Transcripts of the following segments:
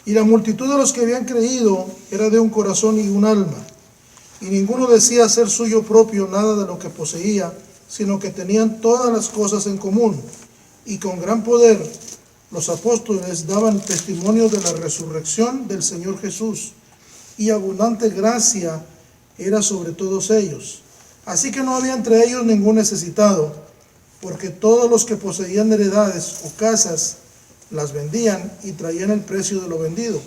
Y la multitud de los que habían creído era de un corazón y un alma, y ninguno decía ser suyo propio nada de lo que poseía, sino que tenían todas las cosas en común. Y con gran poder los apóstoles daban testimonio de la resurrección del Señor Jesús, y abundante gracia era sobre todos ellos. Así que no había entre ellos ningún necesitado, porque todos los que poseían heredades o casas las vendían y traían el precio de lo vendido,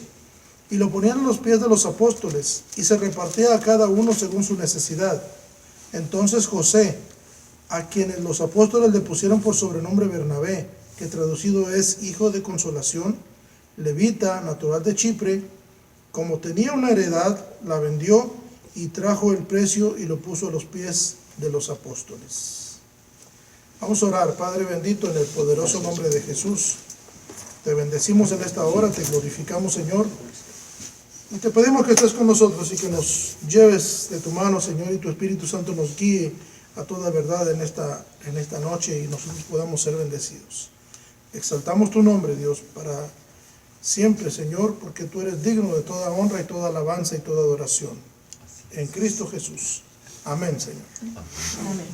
y lo ponían a los pies de los apóstoles, y se repartía a cada uno según su necesidad. Entonces José, a quienes los apóstoles le pusieron por sobrenombre Bernabé, que traducido es hijo de consolación, levita, natural de Chipre, como tenía una heredad, la vendió y trajo el precio y lo puso a los pies de los apóstoles. Vamos a orar. Padre bendito, en el poderoso nombre de Jesús, te bendecimos en esta hora, te glorificamos, Señor, y te pedimos que estés con nosotros y que nos lleves de tu mano, Señor, y tu Espíritu Santo nos guíe a toda verdad en esta noche y nosotros podamos ser bendecidos. Exaltamos tu nombre, Dios, para siempre, Señor, porque tú eres digno de toda honra y toda alabanza y toda adoración. En Cristo Jesús. Amén, Señor. Amén.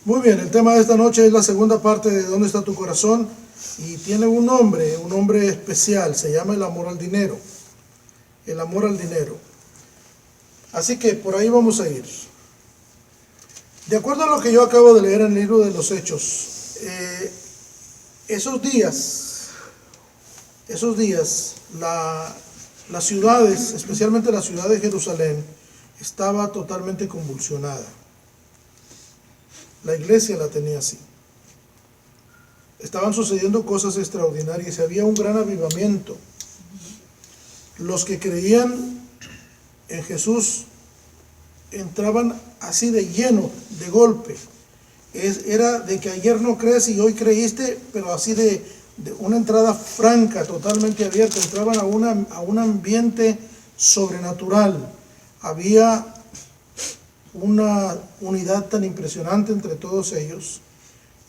Muy bien, el tema de esta noche es la segunda parte de ¿Dónde está tu corazón? Y tiene un nombre especial, se llama el amor al dinero. El amor al dinero. Así que por ahí vamos a ir. De acuerdo a lo que yo acabo de leer en el libro de los Hechos, esos días, las ciudades, especialmente la ciudad de Jerusalén, estaba totalmente convulsionada. La iglesia la tenía así. Estaban sucediendo cosas extraordinarias y había un gran avivamiento. Los que creían en Jesús entraban así de lleno, de golpe. Era de que ayer no crees y hoy creíste, pero así de una entrada franca, totalmente abierta. Entraban a un ambiente sobrenatural. Había una unidad tan impresionante entre todos ellos,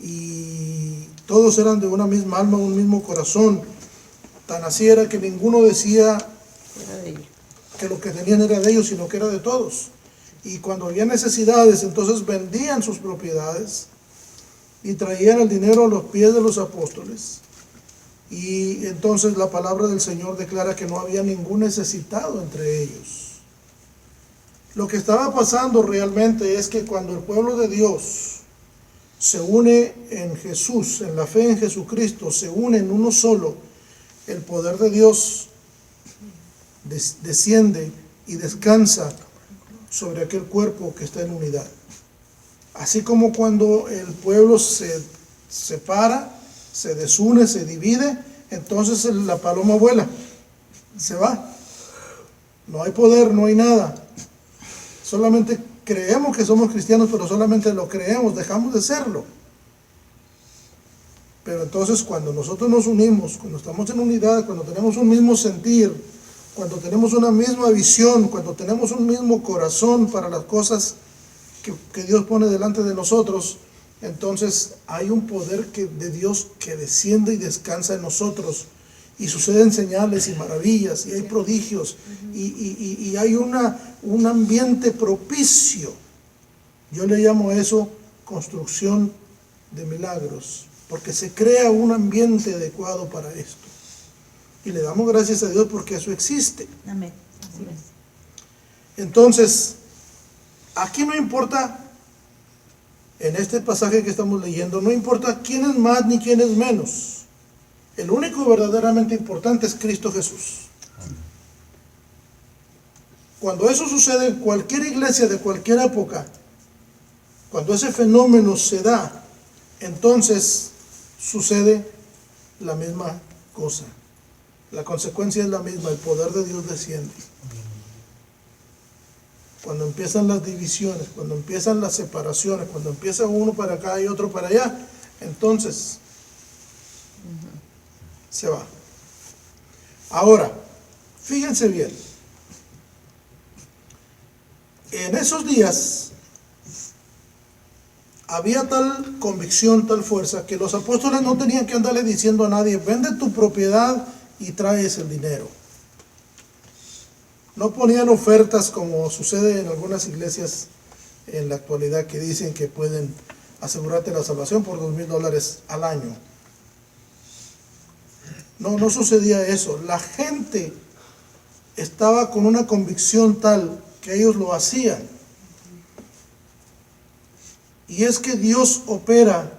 y todos eran de una misma alma, un mismo corazón. Tan así era que ninguno decía que lo que tenían era de ellos, sino que era de todos. Y cuando había necesidades, entonces vendían sus propiedades y traían el dinero a los pies de los apóstoles. Y entonces la palabra del Señor declara que no había ningún necesitado entre ellos. Lo que estaba pasando realmente es que cuando el pueblo de Dios se une en Jesús, en la fe en Jesucristo, se une en uno solo, el poder de Dios desciende y descansa sobre aquel cuerpo que está en unidad. Así como cuando el pueblo se separa, se desune, se divide, entonces la paloma vuela, se va. No hay poder, no hay nada. Solamente creemos que somos cristianos, pero solamente lo creemos, dejamos de serlo. Pero entonces cuando nosotros nos unimos, cuando estamos en unidad, cuando tenemos un mismo sentir, cuando tenemos una misma visión, cuando tenemos un mismo corazón para las cosas que Dios pone delante de nosotros, entonces hay un poder de Dios que desciende y descansa en nosotros, y suceden señales y maravillas, y hay prodigios, y hay un ambiente propicio. Yo le llamo a eso construcción de milagros, porque se crea un ambiente adecuado para esto. Y le damos gracias a Dios porque eso existe. Amén. Así es. Entonces, aquí no importa, en este pasaje que estamos leyendo, no importa quién es más ni quién es menos. El único verdaderamente importante es Cristo Jesús. Cuando eso sucede en cualquier iglesia de cualquier época, cuando ese fenómeno se da, entonces sucede la misma cosa. La consecuencia es la misma, el poder de Dios desciende. Cuando empiezan las divisiones, cuando empiezan las separaciones, cuando empieza uno para acá y otro para allá, entonces se va. Ahora, fíjense bien, en esos días había tal convicción, tal fuerza, que los apóstoles no tenían que andarle diciendo a nadie, vende tu propiedad y traes el dinero. No ponían ofertas como sucede en algunas iglesias en la actualidad, que dicen que pueden asegurarte la salvación por $2,000 al año. No sucedía eso. La gente estaba con una convicción tal que ellos lo hacían. Y es que Dios opera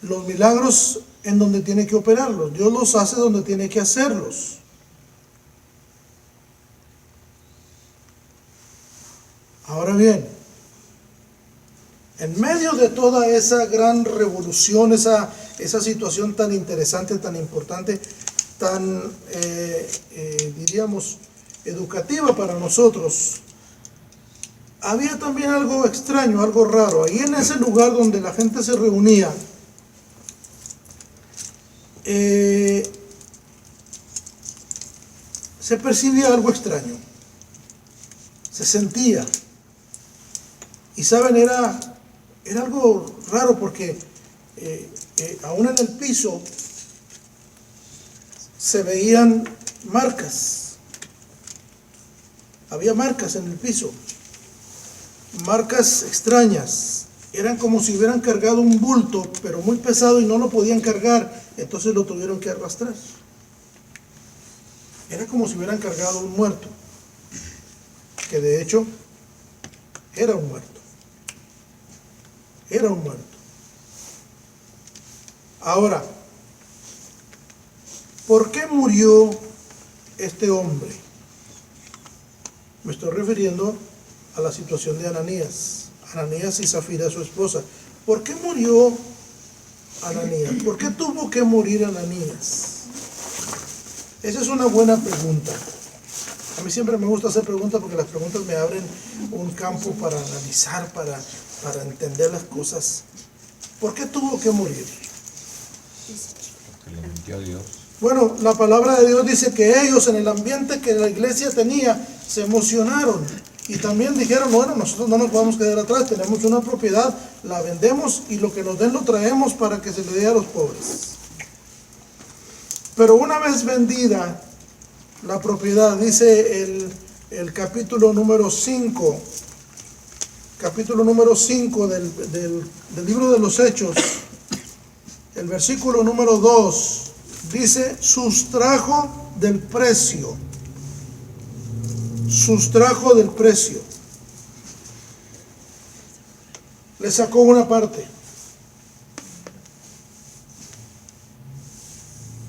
los milagros en donde tiene que operarlos. Dios los hace donde tiene que hacerlos. Ahora bien, en medio de toda esa gran revolución, esa situación tan interesante, tan importante, tan, diríamos, educativa para nosotros, había también algo extraño, algo raro. Ahí en ese lugar donde la gente se reunía, se percibía algo extraño, se sentía. Y saben, era algo raro porque aún en el piso se veían marcas. Había marcas en el piso, marcas extrañas. Eran como si hubieran cargado un bulto, pero muy pesado y no lo podían cargar, entonces lo tuvieron que arrastrar. Era como si hubieran cargado un muerto, que de hecho era un muerto. Era un muerto. Ahora, ¿por qué murió este hombre? Me estoy refiriendo a la situación de Ananías y Zafira, su esposa. ¿Por qué murió Ananías? ¿Por qué tuvo que morir Ananías? Esa es una buena pregunta. A mí siempre me gusta hacer preguntas porque las preguntas me abren un campo para analizar, para entender las cosas. ¿Por qué tuvo que morir? Porque le mintió a Dios. Bueno, la palabra de Dios dice que ellos, en el ambiente que la iglesia tenía, se emocionaron y también dijeron, bueno, nosotros no nos podemos quedar atrás, tenemos una propiedad, la vendemos y lo que nos den lo traemos para que se le dé a los pobres. Pero una vez vendida la propiedad, dice el capítulo número 5, del libro de los Hechos, el versículo número 2, dice, sustrajo del precio. Sustrajo del precio. Le sacó una parte.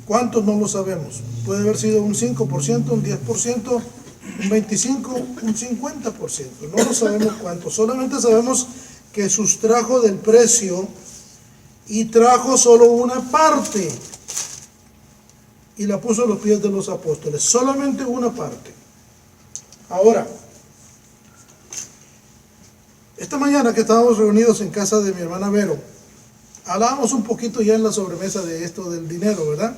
¿Cuántos? No lo sabemos. Puede haber sido un 5%, un 10%, un 25%, un 50%. No lo sabemos cuánto. Solamente sabemos que sustrajo del precio y trajo solo una parte y la puso a los pies de los apóstoles. Solamente una parte. Ahora, esta mañana que estábamos reunidos en casa de mi hermana Vero, hablábamos un poquito ya en la sobremesa de esto del dinero, ¿verdad?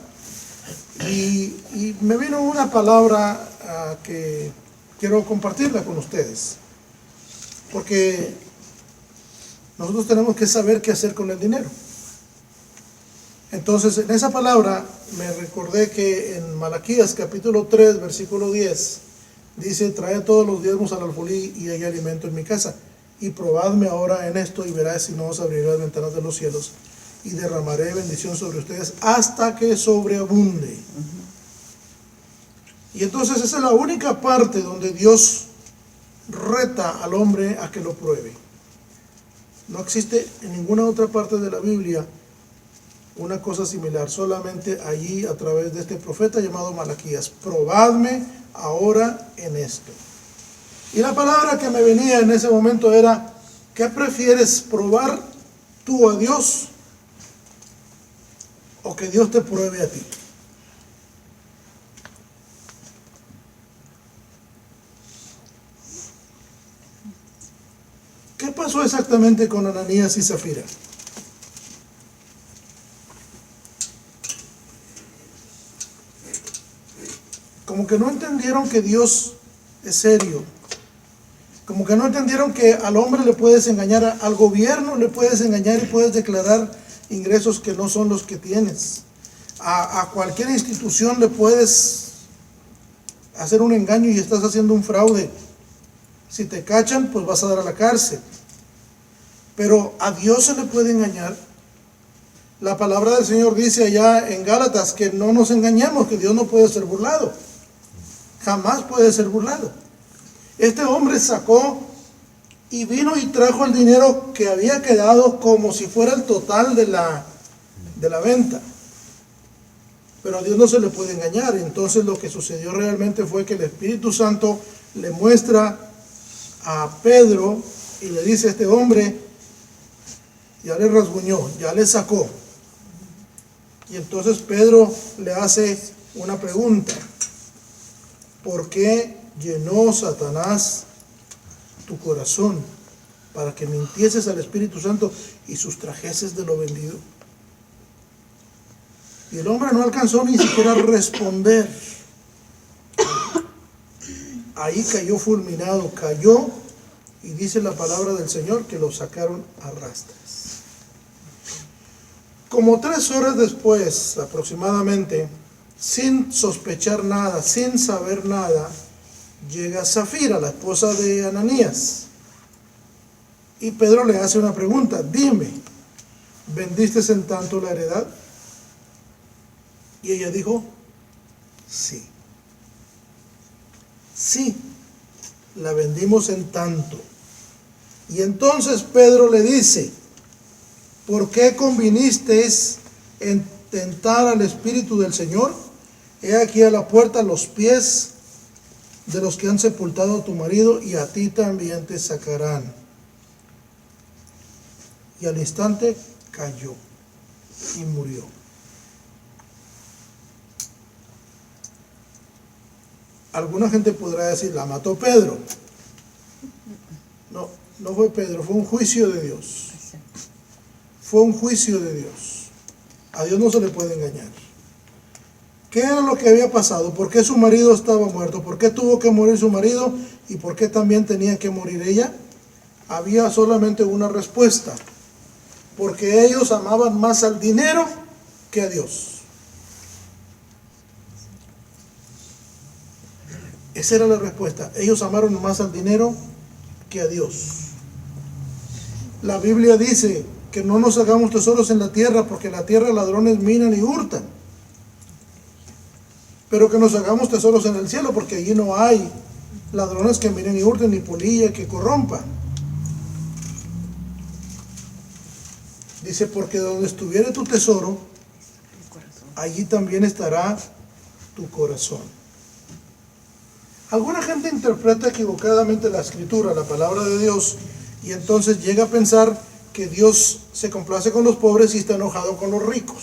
Y me vino una palabra que quiero compartirla con ustedes, porque nosotros tenemos que saber qué hacer con el dinero. Entonces, en esa palabra me recordé que en Malaquías capítulo 3, versículo 10, dice, trae todos los diezmos al alfolí y hay alimento en mi casa. Y probadme ahora en esto y verás si no os abriré las ventanas de los cielos y derramaré bendición sobre ustedes hasta que sobreabunde. Y entonces esa es la única parte donde Dios reta al hombre a que lo pruebe. No existe en ninguna otra parte de la Biblia una cosa similar, solamente allí a través de este profeta llamado Malaquías. Probadme ahora en esto. Y la palabra que me venía en ese momento era, ¿qué prefieres, probar tú a Dios o que Dios te pruebe a ti? ¿Qué pasó exactamente con Ananías y Zafira? Como que no entendieron que Dios es serio, Como que no entendieron que al hombre le puedes engañar, al gobierno le puedes engañar y puedes declarar ingresos que no son los que tienes. A cualquier institución le puedes hacer un engaño y estás haciendo un fraude. Si te cachan, pues vas a dar a la cárcel. Pero a Dios se le puede engañar. La palabra del Señor dice allá en Gálatas que no nos engañemos, que Dios no puede ser burlado. Jamás puede ser burlado. Este hombre sacó y vino y trajo el dinero que había quedado como si fuera el total de la venta. Pero a Dios no se le puede engañar. Entonces lo que sucedió realmente fue que el Espíritu Santo le muestra a Pedro y le dice a este hombre, ya le rasguñó, ya le sacó. Y entonces Pedro le hace una pregunta: ¿por qué llenó Satanás tu corazón para que mintieses al Espíritu Santo y sustrajeses de lo vendido? Y el hombre no alcanzó ni siquiera a responder. Ahí cayó fulminado, cayó, y dice la palabra del Señor que lo sacaron a rastras. Como 3 horas después, aproximadamente, sin sospechar nada, sin saber nada, llega Zafira, la esposa de Ananías. Y Pedro le hace una pregunta: dime, ¿vendiste en tanto la heredad? Y ella dijo, sí. Sí, la vendimos en tanto. Y entonces Pedro le dice, ¿por qué convinisteis en tentar al Espíritu del Señor? He aquí a la puerta los pies de los que han sepultado a tu marido, y a ti también te sacarán. Y al instante cayó y murió. Alguna gente podrá decir, la mató Pedro. No, no fue Pedro, fue un juicio de Dios. Fue un juicio de Dios. A Dios no se le puede engañar. ¿Qué era lo que había pasado? ¿Por qué su marido estaba muerto? ¿Por qué tuvo que morir su marido? ¿Y por qué también tenía que morir ella? Había solamente una respuesta: porque ellos amaban más al dinero que a Dios. Esa era la respuesta. Ellos amaron más al dinero que a Dios. La Biblia dice que no nos hagamos tesoros en la tierra, porque en la tierra ladrones minan y hurtan. Pero que nos hagamos tesoros en el cielo, porque allí no hay ladrones que minen y hurten, ni polilla que corrompa. Dice, porque donde estuviere tu tesoro, allí también estará tu corazón. Alguna gente interpreta equivocadamente la Escritura, la palabra de Dios, y entonces llega a pensar que Dios se complace con los pobres y está enojado con los ricos.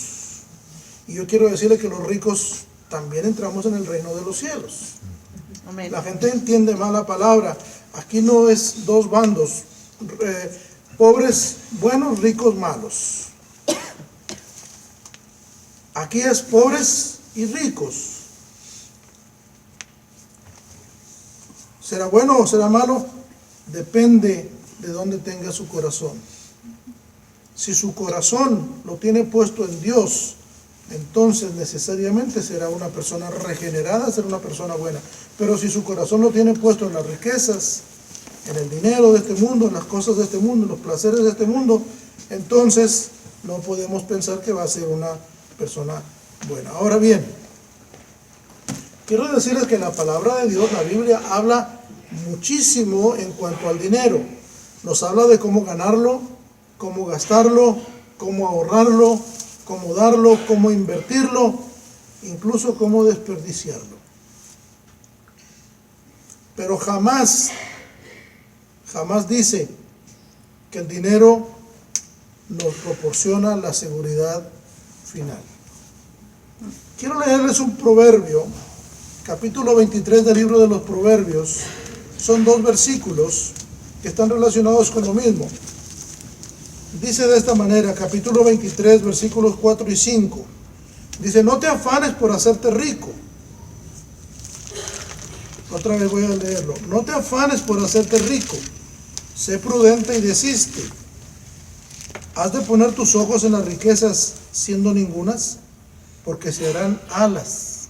Y yo quiero decirle que los ricos también entramos en el reino de los cielos. Amén. La gente entiende mal la palabra. Aquí no es dos bandos, pobres buenos, ricos malos. Aquí es pobres y ricos. ¿Será bueno o será malo? Depende de dónde tenga su corazón. Si su corazón lo tiene puesto en Dios, entonces necesariamente será una persona regenerada, será una persona buena. Pero si su corazón lo tiene puesto en las riquezas, en el dinero de este mundo, en las cosas de este mundo, en los placeres de este mundo, entonces no podemos pensar que va a ser una persona buena. Ahora bien, quiero decirles que la palabra de Dios, la Biblia, habla muchísimo en cuanto al dinero. Nos habla de cómo ganarlo, cómo gastarlo, cómo ahorrarlo, cómo darlo, cómo invertirlo, incluso cómo desperdiciarlo. Pero jamás dice que el dinero nos proporciona la seguridad final. Quiero leerles un proverbio, capítulo 23 del libro de los Proverbios. Son 2 versículos que están relacionados con lo mismo. Dice de esta manera, capítulo 23, versículos 4 y 5. Dice, no te afanes por hacerte rico. Otra vez voy a leerlo. No te afanes por hacerte rico. Sé prudente y desiste. ¿Has de poner tus ojos en las riquezas siendo ningunas? Porque se harán alas,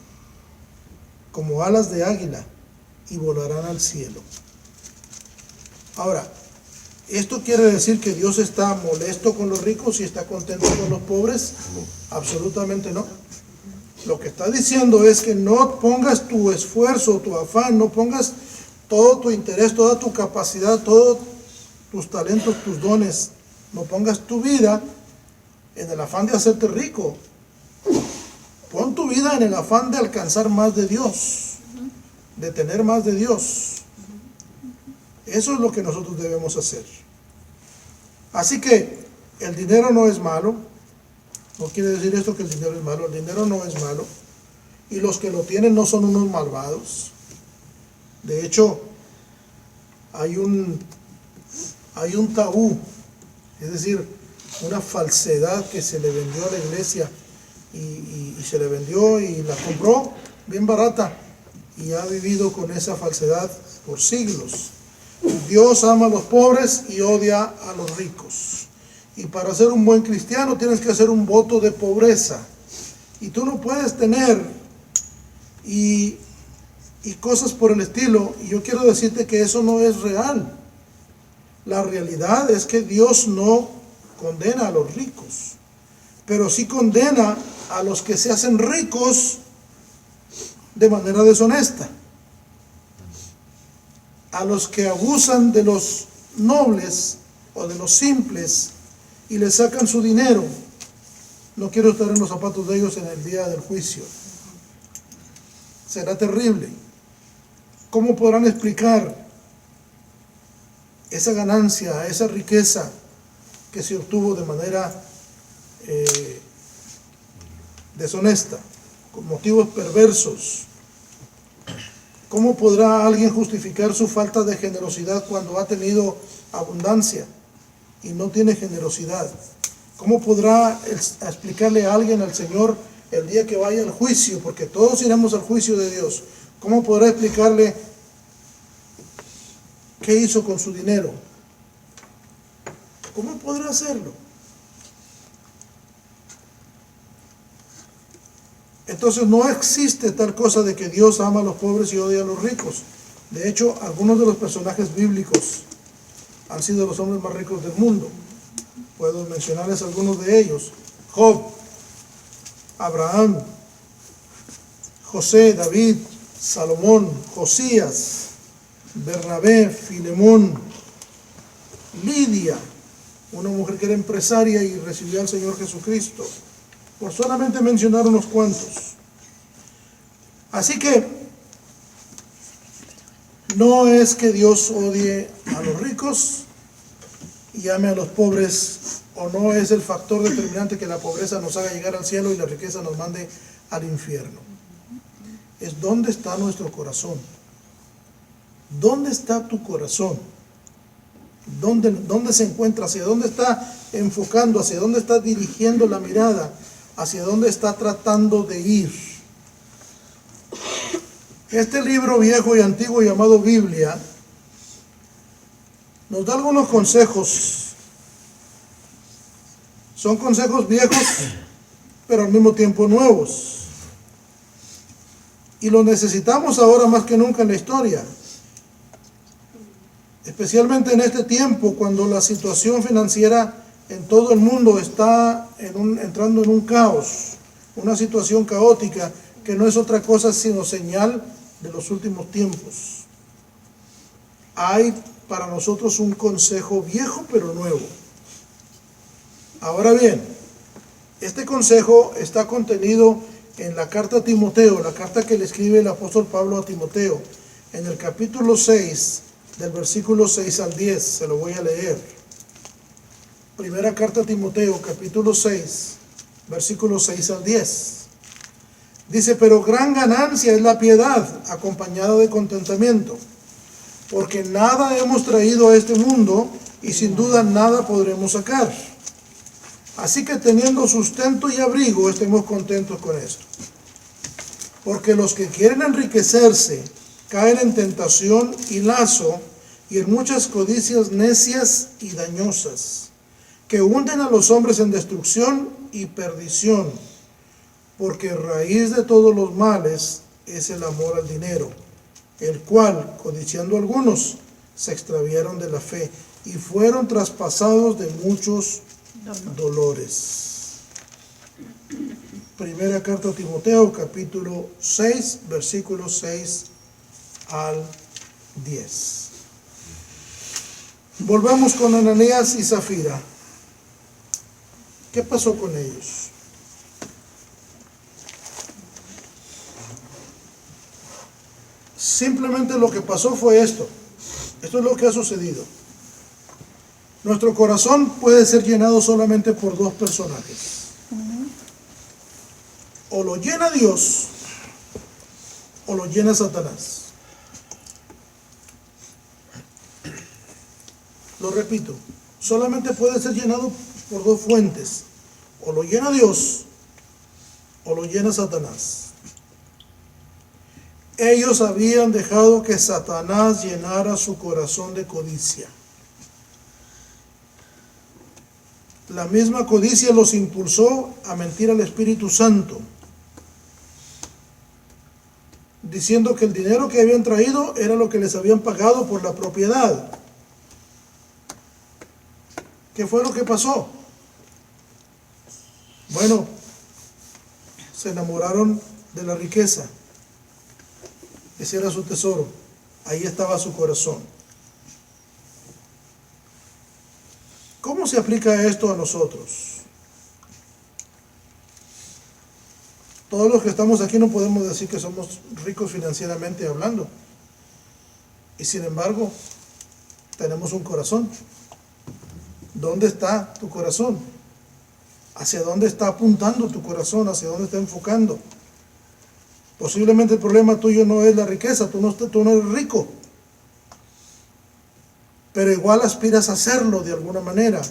como alas de águila, y volarán al cielo. Ahora, ¿esto quiere decir que Dios está molesto con los ricos y está contento con los pobres? Absolutamente no. Lo que está diciendo es que no pongas tu esfuerzo, tu afán, no pongas todo tu interés, toda tu capacidad, todos tus talentos, tus dones, no pongas tu vida en el afán de hacerte rico. Pon tu vida en el afán de alcanzar más de Dios, de tener más de Dios. Eso es lo que nosotros debemos hacer. Así que el dinero no es malo. No quiere decir esto que el dinero es malo. El dinero no es malo. Y los que lo tienen no son unos malvados. De hecho, hay un tabú, es decir, una falsedad que se le vendió a la iglesia y se le vendió y la compró bien barata y ha vivido con esa falsedad por siglos. Dios ama a los pobres y odia a los ricos. Y para ser un buen cristiano tienes que hacer un voto de pobreza. Y tú no puedes tener y cosas por el estilo. Y yo quiero decirte que eso no es real. La realidad es que Dios no condena a los ricos, pero sí condena a los que se hacen ricos de manera deshonesta, a los que abusan de los nobles o de los simples y le sacan su dinero. No quiero estar en los zapatos de ellos en el día del juicio. Será terrible. ¿Cómo podrán explicar esa ganancia, esa riqueza que se obtuvo de manera deshonesta, con motivos perversos? ¿Cómo podrá alguien justificar su falta de generosidad cuando ha tenido abundancia y no tiene generosidad? ¿Cómo podrá explicarle a alguien al Señor el día que vaya al juicio? Porque todos iremos al juicio de Dios. ¿Cómo podrá explicarle qué hizo con su dinero? ¿Cómo podrá hacerlo? Entonces no existe tal cosa de que Dios ama a los pobres y odia a los ricos. De hecho, algunos de los personajes bíblicos han sido los hombres más ricos del mundo. Puedo mencionarles algunos de ellos: Job, Abraham, José, David, Salomón, Josías, Bernabé, Filemón, Lidia, una mujer que era empresaria y recibió al Señor Jesucristo, por solamente mencionar unos cuantos. Así que no es que Dios odie a los ricos y ame a los pobres, o no es el factor determinante que la pobreza nos haga llegar al cielo y la riqueza nos mande al infierno. Es dónde está nuestro corazón. ¿Dónde está tu corazón? ¿Dónde se encuentra? ¿Hacia dónde está enfocando? ¿Hacia dónde está dirigiendo la mirada? ¿Hacia dónde está tratando de ir? Este libro viejo y antiguo llamado Biblia nos da algunos consejos. Son consejos viejos, pero al mismo tiempo nuevos. Y los necesitamos ahora más que nunca en la historia. Especialmente en este tiempo, cuando la situación financiera en todo el mundo está entrando en un caos, una situación caótica que no es otra cosa sino señal de los últimos tiempos. Hay para nosotros un consejo viejo pero nuevo. Ahora bien, este consejo está contenido en la carta a Timoteo, la carta que le escribe el apóstol Pablo a Timoteo, en el capítulo 6, del versículo 6 al 10, se lo voy a leer. Primera carta a Timoteo, capítulo 6, versículos 6 al 10. Dice: pero gran ganancia es la piedad, acompañada de contentamiento, porque nada hemos traído a este mundo y sin duda nada podremos sacar. Así que teniendo sustento y abrigo, estemos contentos con esto. Porque los que quieren enriquecerse caen en tentación y lazo y en muchas codicias necias y dañosas, que hunden a los hombres en destrucción y perdición, porque raíz de todos los males es el amor al dinero, el cual, codiciando algunos, se extraviaron de la fe y fueron traspasados de muchos dolores. Primera carta a Timoteo, capítulo 6, versículos 6 al 10. Volvamos con Ananías y Zafira. ¿Qué pasó con ellos? Simplemente lo que pasó fue esto. Esto es lo que ha sucedido. Nuestro corazón puede ser llenado solamente por dos personajes. O lo llena Dios o lo llena Satanás. Lo repito, solamente puede ser llenado por dos fuentes. O lo llena Dios o lo llena Satanás. Ellos habían dejado que Satanás llenara su corazón de codicia. La misma codicia los impulsó a mentir al Espíritu Santo, diciendo que el dinero que habían traído era lo que les habían pagado por la propiedad. ¿Qué fue lo que pasó? Bueno, se enamoraron de la riqueza. Ese era su tesoro. Ahí estaba su corazón. ¿Cómo se aplica esto a nosotros? Todos los que estamos aquí no podemos decir que somos ricos financieramente hablando. Y sin embargo, tenemos un corazón. ¿Dónde está tu corazón? ¿Hacia dónde está apuntando tu corazón? ¿Hacia dónde está enfocando? Posiblemente el problema tuyo no es la riqueza, tú no eres rico. Pero igual aspiras a hacerlo de alguna manera.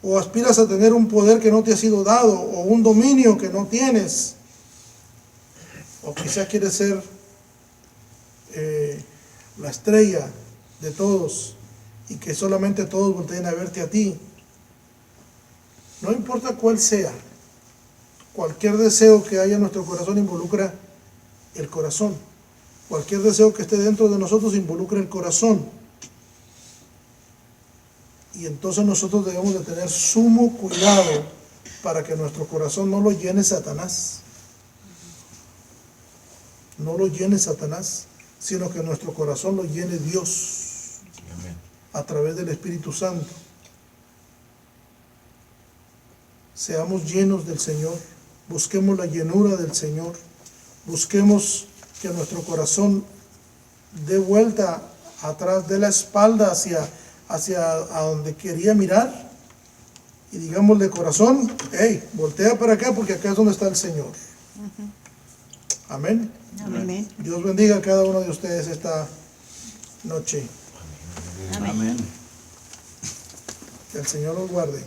O aspiras a tener un poder que no te ha sido dado, o un dominio que no tienes. O quizás quieres ser la estrella de todos y que solamente todos volteen a verte a ti. No importa cuál sea, cualquier deseo que haya en nuestro corazón involucra el corazón. Cualquier deseo que esté dentro de nosotros involucra el corazón. Y entonces nosotros debemos de tener sumo cuidado para que nuestro corazón no lo llene Satanás. No lo llene Satanás, sino que nuestro corazón lo llene Dios a través del Espíritu Santo. Seamos llenos del Señor, busquemos la llenura del Señor, busquemos que nuestro corazón dé vuelta atrás de la espalda hacia a donde quería mirar y digámosle corazón, hey, voltea para acá porque acá es donde está el Señor. Amén. Amén. Dios bendiga a cada uno de ustedes esta noche. Amén. Que el Señor los guarde.